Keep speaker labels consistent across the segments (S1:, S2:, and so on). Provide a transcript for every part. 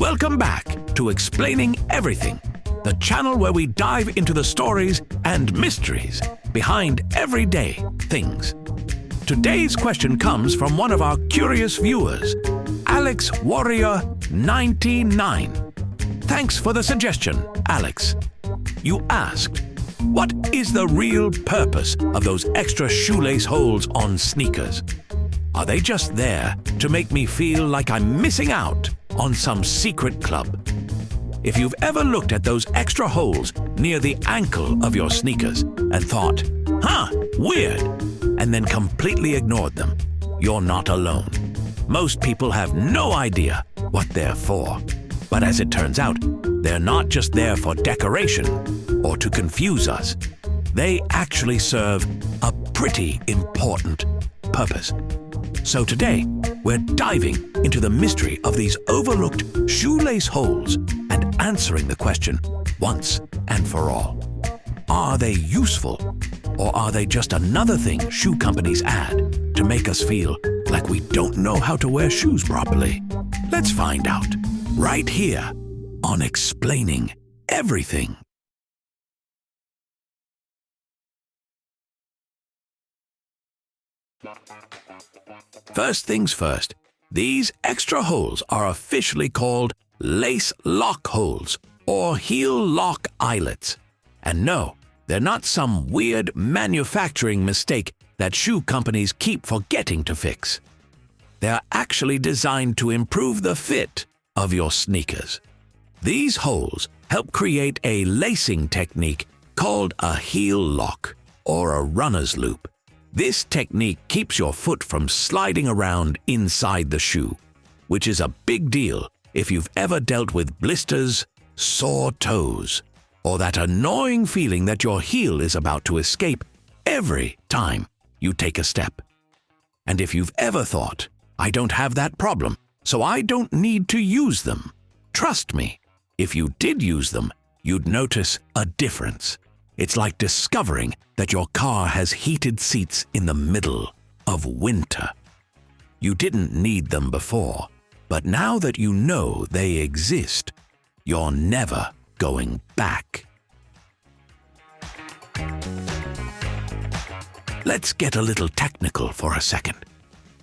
S1: Welcome back to Explaining Everything, the channel where we dive into the stories and mysteries behind everyday things. Today's question comes from one of our curious viewers, Alex Warrior 99. Thanks for the suggestion, Alex. You asked, what is the real purpose of those extra shoelace holes on sneakers? Are they just there to make me feel like I'm missing out on some secret club? If you've ever looked at those extra holes near the ankle of your sneakers and thought, weird, and then completely ignored them, you're not alone. Most people have no idea what they're for. But as it turns out, they're not just there for decoration or to confuse us. They actually serve a pretty important purpose. So today, we're diving into the mystery of these overlooked shoelace holes and answering the question once and for all. Are they useful, or are they just another thing shoe companies add to make us feel like we don't know how to wear shoes properly? Let's find out right here on Explaining Everything. First things first, these extra holes are officially called lace lock holes or heel lock eyelets. And no, they're not some weird manufacturing mistake that shoe companies keep forgetting to fix. They're actually designed to improve the fit of your sneakers. These holes help create a lacing technique called a heel lock or a runner's loop. This technique keeps your foot from sliding around inside the shoe, which is a big deal if you've ever dealt with blisters, sore toes, or that annoying feeling that your heel is about to escape every time you take a step. And if you've ever thought, I don't have that problem, so I don't need to use them, trust me, if you did use them, you'd notice a difference. It's like discovering that your car has heated seats in the middle of winter. You didn't need them before, but now that you know they exist, you're never going back. Let's get a little technical for a second.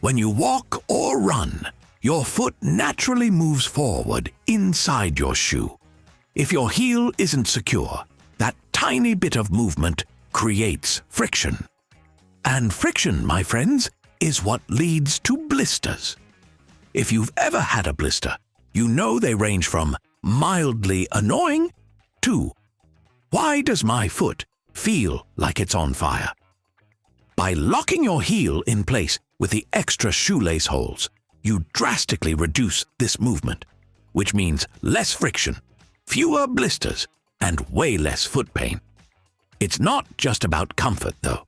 S1: When you walk or run, your foot naturally moves forward inside your shoe. If your heel isn't secure, that tiny bit of movement creates friction. And friction, my friends, is what leads to blisters. If you've ever had a blister, you know they range from mildly annoying to, why does my foot feel like it's on fire? By locking your heel in place with the extra shoelace holes, you drastically reduce this movement, which means less friction, fewer blisters, and way less foot pain. It's not just about comfort, though.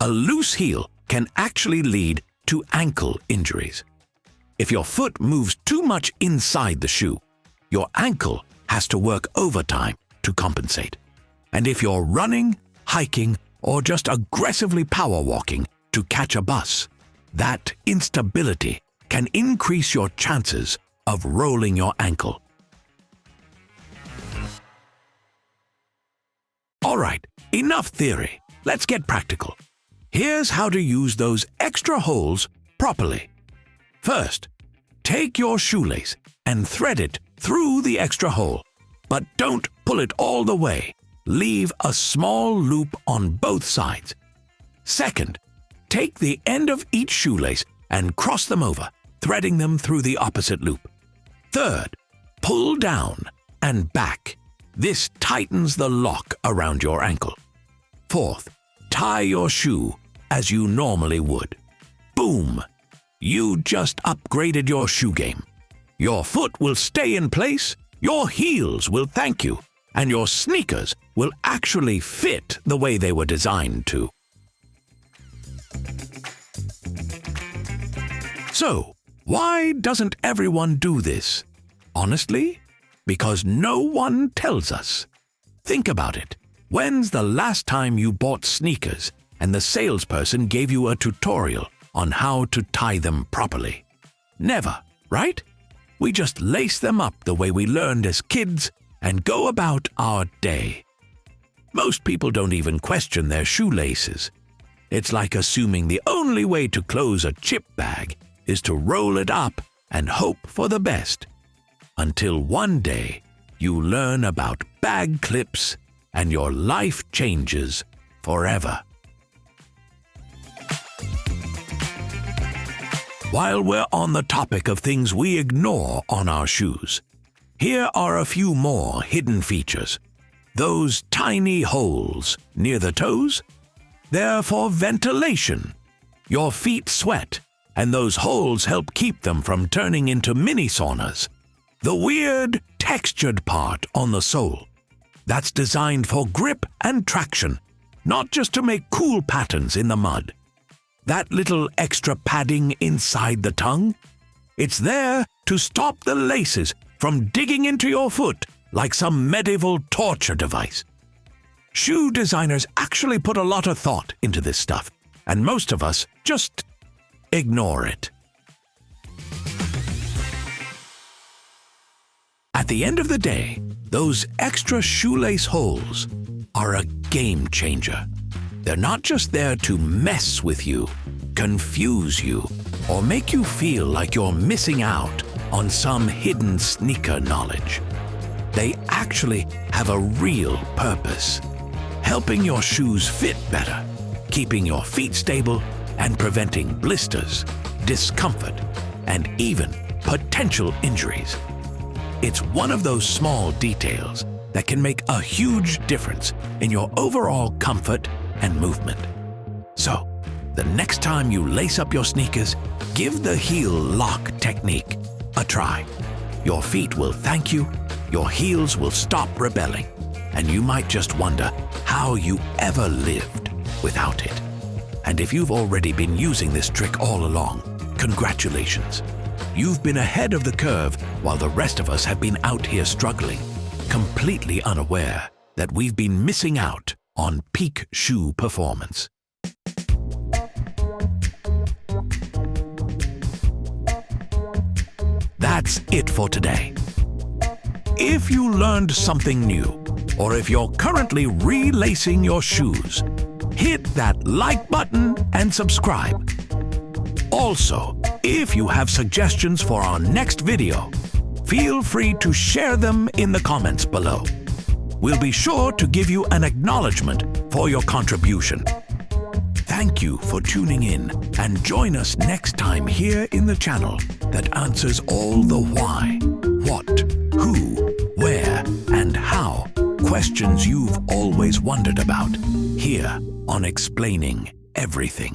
S1: A loose heel can actually lead to ankle injuries. If your foot moves too much inside the shoe, your ankle has to work overtime to compensate. And if you're running, hiking, or just aggressively power walking to catch a bus, that instability can increase your chances of rolling your ankle. All right, enough theory. Let's get practical. Here's how to use those extra holes properly. First, take your shoelace and thread it through the extra hole, but don't pull it all the way. Leave a small loop on both sides. Second, take the end of each shoelace and cross them over, threading them through the opposite loop. Third, pull down and back. This tightens the lock around your ankle. Fourth, tie your shoe as you normally would. Boom! You just upgraded your shoe game. Your foot will stay in place, your heels will thank you, and your sneakers will actually fit the way they were designed to. So, why doesn't everyone do this? Honestly, because no one tells us. Think about it. When's the last time you bought sneakers and the salesperson gave you a tutorial on how to tie them properly? Never, right? we just lace them up the way we learned as kids and go about our day. Most people don't even question their shoelaces. It's like assuming the only way to close a chip bag is to roll it up and hope for the best. Until one day, you learn about bag clips and your life changes forever. While we're on the topic of things we ignore on our shoes, here are a few more hidden features. Those tiny holes near the toes? They're for ventilation. Your feet sweat, and those holes help keep them from turning into mini saunas. The weird, textured part on the sole. That's designed for grip and traction, not just to make cool patterns in the mud. That little extra padding inside the tongue? It's there to stop the laces from digging into your foot like some medieval torture device. Shoe designers actually put a lot of thought into this stuff, and most of us just ignore it. At the end of the day, those extra shoelace holes are a game changer. They're not just there to mess with you, confuse you, or make you feel like you're missing out on some hidden sneaker knowledge. They actually have a real purpose, helping your shoes fit better, keeping your feet stable, and preventing blisters, discomfort, and even potential injuries. It's one of those small details that can make a huge difference in your overall comfort and movement. So, the next time you lace up your sneakers, give the heel lock technique a try. Your feet will thank you, your heels will stop rebelling, and you might just wonder how you ever lived without it. And if you've already been using this trick all along, congratulations. You've been ahead of the curve while the rest of us have been out here struggling, completely unaware that we've been missing out on peak shoe performance. That's it for today. If you learned something new, or if you're currently relacing your shoes, hit that like button and subscribe. Also, if you have suggestions for our next video, feel free to share them in the comments below. We'll be sure to give you an acknowledgement for your contribution. Thank you for tuning in, and join us next time here in the channel that answers all the why, what, who, where, and how questions you've always wondered about, here on Explaining Everything.